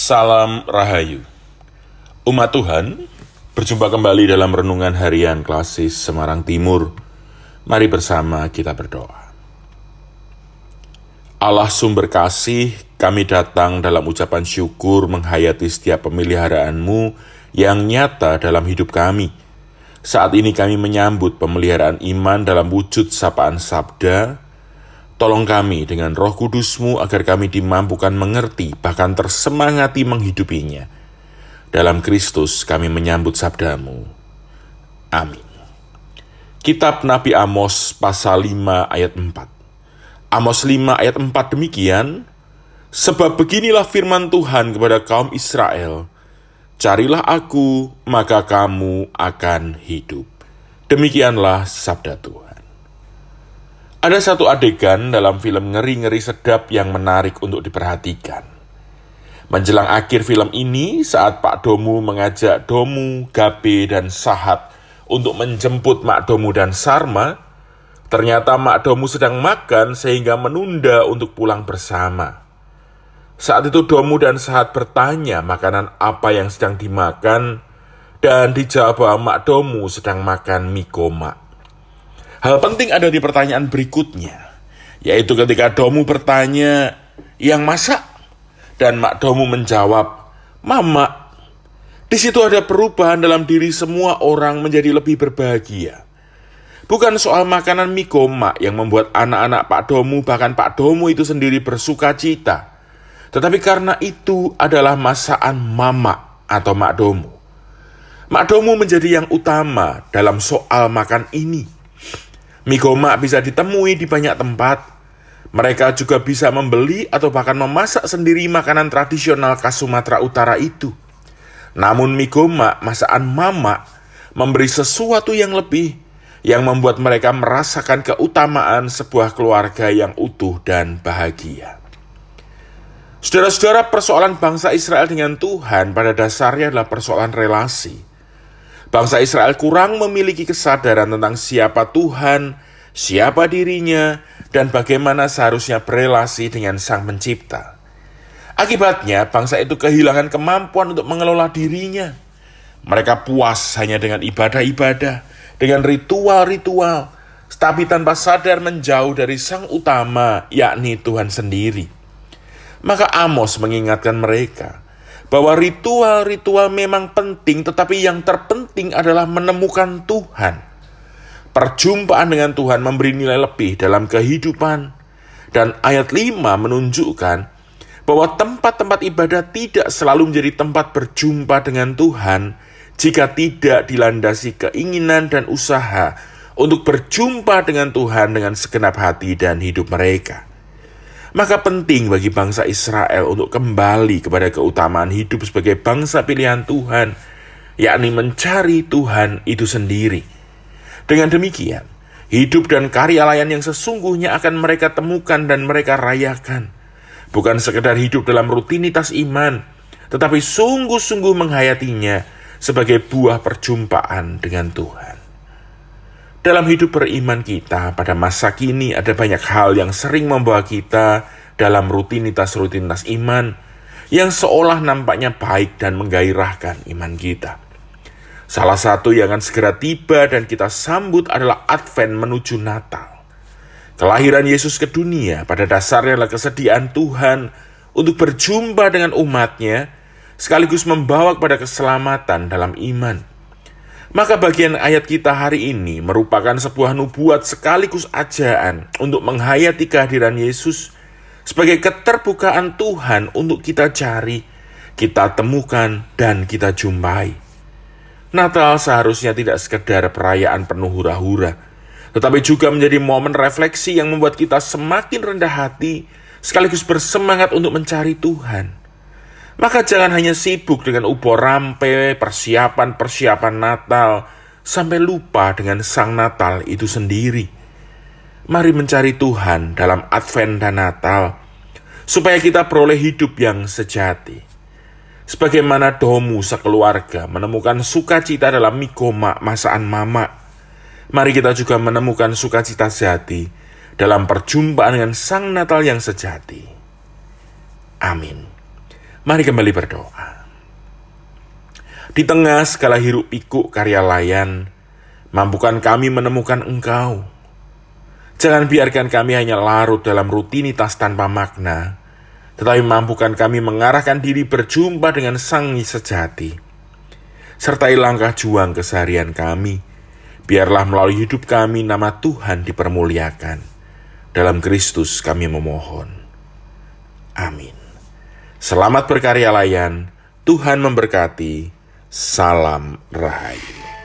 Salam Rahayu. Umat Tuhan, berjumpa kembali dalam renungan harian Klasis Semarang Timur. Mari bersama kita berdoa. Allah sumber kasih, kami datang dalam ucapan syukur menghayati setiap pemeliharaan-Mu yang nyata dalam hidup kami. Saat ini kami menyambut pemeliharaan iman dalam wujud sapaan sabda. Tolong kami dengan Roh Kudus-Mu agar kami dimampukan mengerti, bahkan tersemangati menghidupinya. Dalam Kristus kami menyambut sabda-Mu. Amin. Kitab Nabi Amos pasal 5 ayat 4. Amos 5 ayat 4 demikian, sebab beginilah firman Tuhan kepada kaum Israel, carilah aku, maka kamu akan hidup. Demikianlah sabda Tuhan. Ada satu adegan dalam film Ngeri-Ngeri Sedap yang menarik untuk diperhatikan. Menjelang akhir film ini, saat Pak Domu mengajak Domu, Gabe, dan Sahat untuk menjemput Mak Domu dan Sarma, ternyata Mak Domu sedang makan sehingga menunda untuk pulang bersama. Saat itu Domu dan Sahat bertanya makanan apa yang sedang dimakan, dan dijawab bahwa Mak Domu sedang makan mie koma. Hal penting ada di pertanyaan berikutnya, yaitu ketika Domu bertanya, yang masak? Dan Mak Domu menjawab, Mama. Di situ ada perubahan dalam diri semua orang menjadi lebih berbahagia. Bukan soal makanan mie koma yang membuat anak-anak Pak Domu, bahkan Pak Domu itu sendiri bersuka cita. Tetapi karena itu adalah masakan Mama atau Mak Domu. Mak Domu menjadi yang utama dalam soal makan ini. Mie koma bisa ditemui di banyak tempat. Mereka juga bisa membeli atau bahkan memasak sendiri makanan tradisional khas Sumatera Utara itu. Namun mie koma, masakan Mama, memberi sesuatu yang lebih, yang membuat mereka merasakan keutamaan sebuah keluarga yang utuh dan bahagia. Saudara-saudara, persoalan bangsa Israel dengan Tuhan pada dasarnya adalah persoalan relasi. Bangsa Israel kurang memiliki kesadaran tentang siapa Tuhan, siapa dirinya, dan bagaimana seharusnya berelasi dengan Sang Pencipta. Akibatnya, bangsa itu kehilangan kemampuan untuk mengelola dirinya. Mereka puas hanya dengan ibadah-ibadah, dengan ritual-ritual, tapi tanpa sadar menjauh dari Sang Utama, yakni Tuhan sendiri. Maka Amos mengingatkan mereka bahwa ritual-ritual memang penting, tetapi yang terpenting adalah menemukan Tuhan. Perjumpaan dengan Tuhan memberi nilai lebih dalam kehidupan. Dan ayat 5 menunjukkan bahwa tempat-tempat ibadah tidak selalu menjadi tempat berjumpa dengan Tuhan jika tidak dilandasi keinginan dan usaha untuk berjumpa dengan Tuhan dengan segenap hati dan hidup mereka. Maka penting bagi bangsa Israel untuk kembali kepada keutamaan hidup sebagai bangsa pilihan Tuhan, yakni mencari Tuhan itu sendiri. Dengan demikian, hidup dan karya layan yang sesungguhnya akan mereka temukan dan mereka rayakan. Bukan sekedar hidup dalam rutinitas iman, tetapi sungguh-sungguh menghayatinya sebagai buah perjumpaan dengan Tuhan. Dalam hidup beriman kita pada masa kini ada banyak hal yang sering membawa kita dalam rutinitas-rutinitas iman yang seolah nampaknya baik dan menggairahkan iman kita. Salah satu yang akan segera tiba dan kita sambut adalah Advent menuju Natal. Kelahiran Yesus ke dunia pada dasarnya adalah kesediaan Tuhan untuk berjumpa dengan umatnya sekaligus membawa kepada keselamatan dalam iman. Maka bagian ayat kita hari ini merupakan sebuah nubuat sekaligus ajaan untuk menghayati kehadiran Yesus sebagai keterbukaan Tuhan untuk kita cari, kita temukan, dan kita jumpai. Natal seharusnya tidak sekedar perayaan penuh hura-hura, tetapi juga menjadi momen refleksi yang membuat kita semakin rendah hati sekaligus bersemangat untuk mencari Tuhan. Maka jangan hanya sibuk dengan ubah rampe, persiapan-persiapan Natal, sampai lupa dengan Sang Natal itu sendiri. Mari mencari Tuhan dalam Advent dan Natal, supaya kita peroleh hidup yang sejati. Sebagaimana Domu sekeluarga menemukan sukacita dalam mie koma masakan Mama, mari kita juga menemukan sukacita sejati dalam perjumpaan dengan Sang Natal yang sejati. Amin. Mari kembali berdoa. Di tengah segala hiruk pikuk karya layan, mampukan kami menemukan Engkau. Jangan biarkan kami hanya larut dalam rutinitas tanpa makna, tetapi mampukan kami mengarahkan diri berjumpa dengan Sang Sejati. Sertai langkah juang keseharian kami, biarlah melalui hidup kami nama Tuhan dipermuliakan. Dalam Kristus kami memohon. Amin. Selamat berkarya layan, Tuhan memberkati. Salam Rahayu.